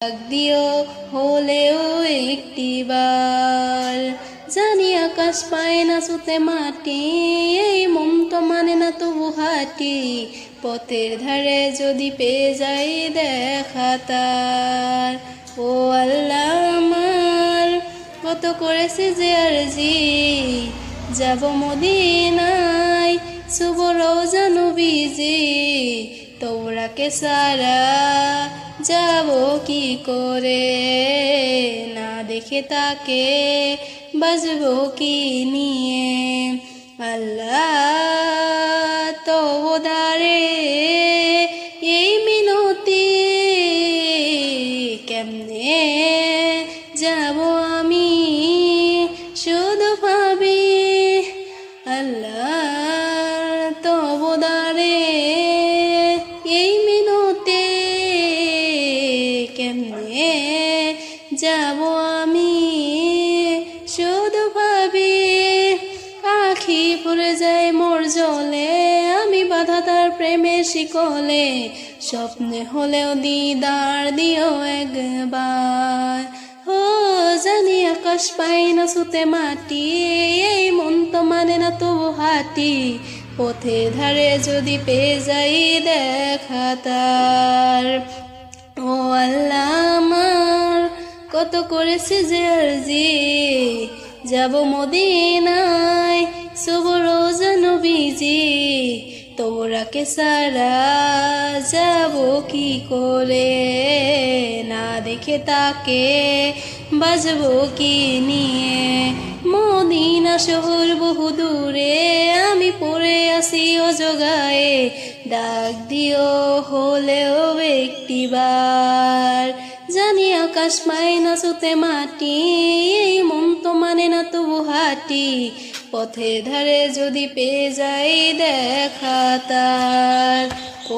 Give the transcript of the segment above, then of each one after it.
ডাক দিও হলেও একটিবার। জানি আকাশ পায় না ছুতে মাটি, এই মন তো মানে না তবু হাঁটি। পথের ধারে যদি পেয়ে যাই দেখা তার। ও আল্লাহ আমার কত করেছে যে আরজি, যাব মদিনায় শুভ রওজা নবীজি। তোরাকে সারা যাব কি করে, না দেখে তাকে বাজবো কি নিয়ে। আল্লাহ তওবাদারে এই মিনতি, কেমনে যাব আমি শুধু ভাবি। আল্লাহ তওবাদারে এই মিনতি, কেমনে যাব আমি শুধু ভাবি। আখি পড়ে যায় মোর জলে, আমি বাধা তার প্রেমের শিকলে। স্বপ্নে হলেও দিদার দিও একবার। ও জানি আকাশ পাই না ছুতে মাটি, এই মন তো মানে না তবু হাঁটি। পথে ধারে যদি পেয়ে যাই দেখা তার। ও আল্লাহ আমার কত করেছে যে আরজি, যাব মদিনায় শুভ রওজা নবীজি। তোরাকে সারা যাব কি করে, না দেখে তাকে বাজবো কি নিয়ে। মদিনা শহর বহু দূরে, আমি পড়ে আসি অজগায়ে। ডাক দিও হলেও একটিবার। জানি আকাশ পায় না ছুতে মাটি, এই মন তো মানে না তবু হাঁটি। পথের ধারে যদি পেয়ে যাই দেখা তার।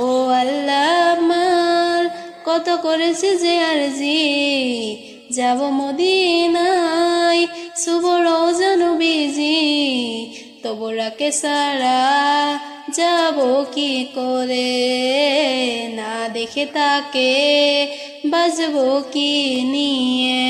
ও আল্লাহ আমার কত করেছে যে আরজি, যাব মদিনায় শুভ রওজা নবীজি। তোরাকে সারা যাব কি করে, না দেখে তাকে বাজবো কি নিয়ে।